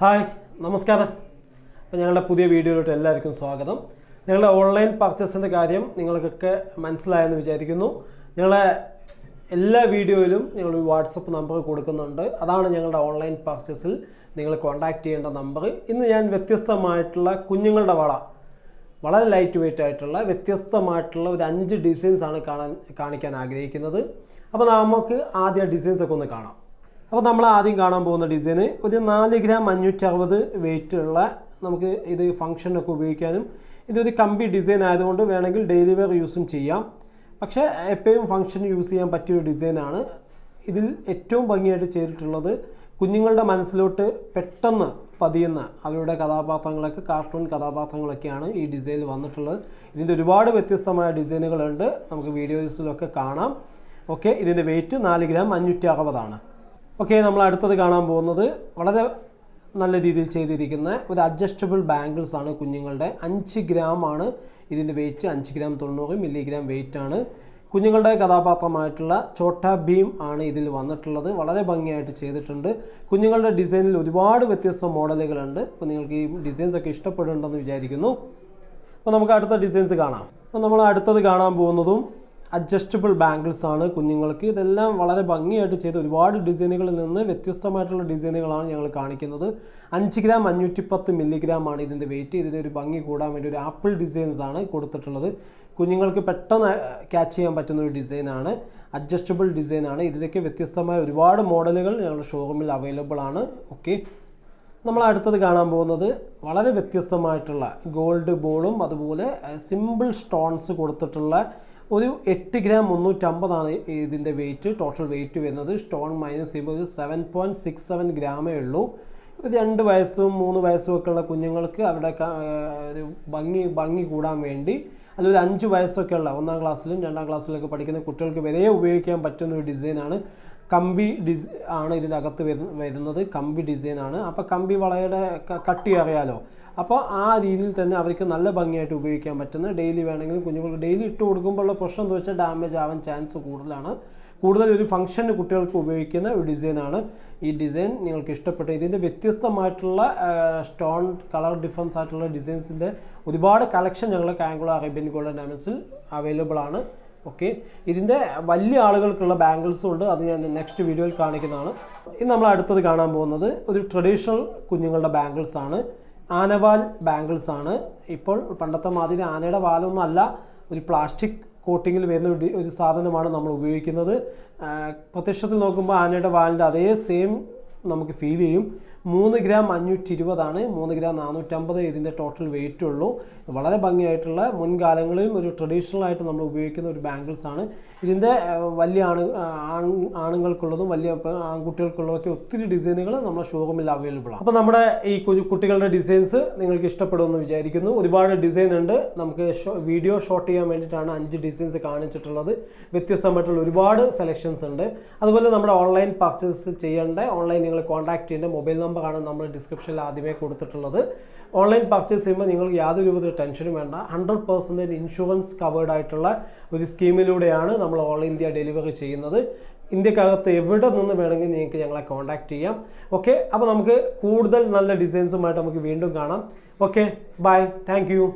Hi നമസ്കാരം. അപ്പോൾ ഞങ്ങളുടെ പുതിയ വീഡിയോയിലോട്ട് എല്ലാവർക്കും സ്വാഗതം. ഞങ്ങളുടെ ഓൺലൈൻ പർച്ചേസിൻ്റെ കാര്യം നിങ്ങൾക്കൊക്കെ മനസ്സിലായെന്ന് വിചാരിക്കുന്നു. ഞങ്ങളെ എല്ലാ വീഡിയോയിലും ഞങ്ങൾ വാട്സപ്പ് നമ്പർ കൊടുക്കുന്നുണ്ട്. അതാണ് ഞങ്ങളുടെ ഓൺലൈൻ പർച്ചേസിൽ നിങ്ങൾ കോൺടാക്റ്റ് ചെയ്യേണ്ട നമ്പർ. ഇന്ന് ഞാൻ വ്യത്യസ്തമായിട്ടുള്ള കുഞ്ഞുങ്ങളുടെ വളരെ ലൈറ്റ് വെയിറ്റ് ആയിട്ടുള്ള വ്യത്യസ്തമായിട്ടുള്ള ഒരു 5 ഡിസൈൻസാണ് കാണിക്കാൻ ആഗ്രഹിക്കുന്നത്. അപ്പോൾ നമുക്ക് ആദ്യം ഡിസൈൻസൊക്കെ ഒന്ന് കാണാം. അപ്പോൾ നമ്മൾ ആദ്യം കാണാൻ പോകുന്ന ഡിസൈന് ഒരു 4 ഗ്രാം 560 വെയിറ്റ് ഉള്ള, നമുക്ക് ഇത് ഫംഗ്ഷനൊക്കെ ഉപയോഗിക്കാനും ഇതൊരു കമ്പി ഡിസൈൻ ആയതുകൊണ്ട് വേണമെങ്കിൽ ഡെയിലി വെയർ യൂസും ചെയ്യാം. പക്ഷേ എപ്പോഴും ഫംഗ്ഷന് യൂസ് ചെയ്യാൻ പറ്റിയൊരു ഡിസൈനാണ്. ഇതിൽ ഏറ്റവും ഭംഗിയായിട്ട് ചെയ്തിട്ടുള്ളത് കുഞ്ഞുങ്ങളുടെ മനസ്സിലോട്ട് പെട്ടെന്ന് പതിയുന്ന അവരുടെ കഥാപാത്രങ്ങളൊക്കെ കാർട്ടൂൺ കഥാപാത്രങ്ങളൊക്കെയാണ് ഈ ഡിസൈനിൽ വന്നിട്ടുള്ളത്. ഇതിൻ്റെ ഒരുപാട് വ്യത്യസ്തമായ ഡിസൈനുകളുണ്ട്, നമുക്ക് വീഡിയോസിലൊക്കെ കാണാം. ഓക്കെ, ഇതിൻ്റെ വെയിറ്റ് 4 ഗ്രാം 560 ആണ്. ഓക്കെ, നമ്മൾ അടുത്തത് കാണാൻ പോകുന്നത് വളരെ നല്ല രീതിയിൽ ചെയ്തിരിക്കുന്ന ഒരു അഡ്ജസ്റ്റബിൾ ബാംഗിൾസ് ആണ് കുഞ്ഞുങ്ങളുടെ. 5 ഗ്രാം ആണ് ഇതിൻ്റെ വെയിറ്റ്. 5 ഗ്രാം 90 മില്ലിഗ്രാം വെയിറ്റ് ആണ്. കുഞ്ഞുങ്ങളുടെ കഥാപാത്രമായിട്ടുള്ള ചോട്ടാ ഭീം ആണ് ഇതിൽ വന്നിട്ടുള്ളത്. വളരെ ഭംഗിയായിട്ട് ചെയ്തിട്ടുണ്ട്. കുഞ്ഞുങ്ങളുടെ ഡിസൈനിൽ ഒരുപാട് വ്യത്യസ്ത മോഡലുകളുണ്ട്. അപ്പോൾ നിങ്ങൾക്ക് ഈ ഡിസൈൻസ് ഒക്കെ ഇഷ്ടപ്പെടുന്നുണ്ടെന്ന് വിചാരിക്കുന്നു. അപ്പോൾ നമുക്ക് അടുത്ത ഡിസൈൻസ് കാണാം. അപ്പോൾ നമ്മൾ അടുത്തത് കാണാൻ പോകുന്നതും അഡ്ജസ്റ്റബിൾ ബാംഗിൾസ് ആണ് കുഞ്ഞുങ്ങൾക്ക്. ഇതെല്ലാം വളരെ ഭംഗിയായിട്ട് ചെയ്ത് ഒരുപാട് ഡിസൈനുകളിൽ നിന്ന് വ്യത്യസ്തമായിട്ടുള്ള ഡിസൈനുകളാണ് ഞങ്ങൾ കാണിക്കുന്നത്. 5 ഗ്രാം 510 മില്ലിഗ്രാം ആണ് ഇതിൻ്റെ വെയിറ്റ്. ഇതിനൊരു ഭംഗി കൂടാൻ വേണ്ടി ഒരു ആപ്പിൾ ഡിസൈൻസ് ആണ് കൊടുത്തിട്ടുള്ളത്. കുഞ്ഞുങ്ങൾക്ക് പെട്ടെന്ന് ക്യാച്ച് ചെയ്യാൻ പറ്റുന്ന ഒരു ഡിസൈനാണ്, അഡ്ജസ്റ്റബിൾ ഡിസൈനാണ്. ഇതിലേക്ക് വ്യത്യസ്തമായ ഒരുപാട് മോഡലുകൾ ഞങ്ങളുടെ ഷോറൂമിൽ അവൈലബിൾ ആണ്. ഓക്കെ, നമ്മൾ അടുത്തത് കാണാൻ പോകുന്നത് വളരെ വ്യത്യസ്തമായിട്ടുള്ള ഗോൾഡ് ബോളും അതുപോലെ സിമ്പിൾ സ്റ്റോൺസ് കൊടുത്തിട്ടുള്ള ഒരു 8 ഗ്രാം 350 ആണ് ഇതിൻ്റെ വെയിറ്റ്. ടോട്ടൽ വെയിറ്റ് വരുന്നത് സ്റ്റോൺ മൈനസ് ചെയ്യുമ്പോൾ ഒരു 7.67 ഗ്രാമേ ഉള്ളൂ. 2 വയസ്സും 3 വയസ്സും ഒക്കെ ഉള്ള കുഞ്ഞുങ്ങൾക്ക് അവരുടെ ഒരു ഭംഗി കൂടാൻ വേണ്ടി, അല്ലെങ്കിൽ 5 വയസ്സൊക്കെ ഉള്ള 1ാം ക്ലാസ്സിലും 2ാം ക്ലാസ്സിലൊക്കെ പഠിക്കുന്ന കുട്ടികൾക്ക് വരെ ഉപയോഗിക്കാൻ പറ്റുന്ന ഒരു ഡിസൈനാണ്. കമ്പി ആണ് ഇതിൻ്റെ അകത്ത് വരുന്നത്. കമ്പി ഡിസൈനാണ്. അപ്പോൾ കമ്പി വളരെ കട്ടി അറിയാലോ. അപ്പോൾ ആ രീതിയിൽ തന്നെ അവർക്ക് നല്ല ഭംഗിയായിട്ട് ഉപയോഗിക്കാൻ പറ്റുന്ന, ഡെയിലി വേണമെങ്കിലും കുഞ്ഞുങ്ങൾക്ക് ഡെയിലി ഇട്ട് കൊടുക്കുമ്പോഴുള്ള പ്രശ്നം എന്ന് വെച്ചാൽ ഡാമേജ് ആവാൻ ചാൻസ് കൂടുതലാണ്. കൂടുതൽ ഒരു ഫംഗ്ഷന് കുട്ടികൾക്ക് ഉപയോഗിക്കുന്ന ഒരു ഡിസൈനാണ്. ഈ ഡിസൈൻ നിങ്ങൾക്ക് ഇഷ്ടപ്പെട്ടു. ഇതിൻ്റെ വ്യത്യസ്തമായിട്ടുള്ള സ്റ്റോൺ കളർ ഡിഫറൻസ് ആയിട്ടുള്ള ഡിസൈൻസിൻ്റെ ഒരുപാട് കളക്ഷൻ ഞങ്ങൾ കായംകുളം അറേബ്യൻ ഗോൾഡൻ ഡയമണ്ട്സിൽ അവൈലബിൾ ആണ്. ഓക്കെ, ഇതിൻ്റെ വലിയ ആളുകൾക്കുള്ള ബാംഗിൾസും ഉണ്ട്. അത് ഞാൻ നെക്സ്റ്റ് വീഡിയോയിൽ കാണിക്കുന്നതാണ്. ഇന്ന് നമ്മൾ അടുത്തത് കാണാൻ പോകുന്നത് ഒരു ട്രഡീഷണൽ കുഞ്ഞുങ്ങളുടെ ബാംഗിൾസ് ആണ്. ആനവാൽ ബാംഗിൾസ് ആണ്. ഇപ്പോൾ പണ്ടത്തെ മാതിരി ആനയുടെ വാലൊന്നും അല്ല, ഒരു പ്ലാസ്റ്റിക് കോട്ടിങ്ങിൽ വരുന്ന ഒരു സാധനമാണ് നമ്മൾ ഉപയോഗിക്കുന്നത്. പ്രത്യക്ഷത്തിൽ നോക്കുമ്പോൾ ആനയുടെ വാലിൻ്റെ അതേ സെയിം നമുക്ക് ഫീൽ ചെയ്യും. 3 ഗ്രാം 520 ആണ്. 3 ഗ്രാം 450 ഇതിൻ്റെ ടോട്ടൽ വെയിറ്റ് ഉള്ളൂ. വളരെ ഭംഗിയായിട്ടുള്ള, മുൻകാലങ്ങളിലും ഒരു ട്രഡീഷണൽ ആയിട്ട് നമ്മൾ ഉപയോഗിക്കുന്ന ഒരു ബാംഗിൾസ് ആണ്. ഇതിൻ്റെ വലിയ ആണുങ്ങൾക്കുള്ളതും വലിയ ആൺകുട്ടികൾക്കുള്ളതൊക്കെ ഒത്തിരി ഡിസൈനുകൾ നമ്മുടെ ഷോറൂമിൽ അവൈലബിൾ ആണ്. അപ്പോൾ നമ്മുടെ ഈ കുട്ടികളുടെ ഡിസൈൻസ് നിങ്ങൾക്ക് ഇഷ്ടപ്പെടുമെന്ന് വിചാരിക്കുന്നു. ഒരുപാട് ഡിസൈൻ ഉണ്ട്. നമുക്ക് വീഡിയോ ഷോട്ട് ചെയ്യാൻ വേണ്ടിയിട്ടാണ് 5 ഡിസൈൻസ് കാണിച്ചിട്ടുള്ളത്. വ്യത്യസ്തമായിട്ടുള്ള ഒരുപാട് സെലക്ഷൻസ് ഉണ്ട്. അതുപോലെ നമ്മുടെ ഓൺലൈൻ പർച്ചേസ് ചെയ്യേണ്ട, ഓൺലൈൻ നിങ്ങൾ കോൺടാക്ട് ചെയ്യേണ്ട മൊബൈൽ നമ്പറാണ് നമ്മൾ ഡിസ്ക്രിപ്ഷനിൽ ആദ്യമേ കൊടുത്തിട്ടുള്ളത്. ഓൺലൈൻ പർച്ചേസ് ചെയ്യുമ്പോൾ നിങ്ങൾക്ക് യാതൊരു വിധ ടെൻഷനും വേണ്ട. 100% ഇൻഷുറൻസ് കവേർഡ് ആയിട്ടുള്ള ഒരു സ്കീമിലൂടെയാണ് നമ്മൾ ഓൾ ഇന്ത്യ ഡെലിവറി ചെയ്യുന്നത്. ഇന്ത്യക്കകത്ത് എവിടെ നിന്ന് വേണമെങ്കിൽ നിങ്ങൾക്ക് ഞങ്ങളെ കോൺടാക്ട് ചെയ്യാം. ഓക്കെ, അപ്പോൾ നമുക്ക് കൂടുതൽ നല്ല ഡിസൈൻസുമായിട്ട് നമുക്ക് വീണ്ടും കാണാം. Okay, bye, thank U.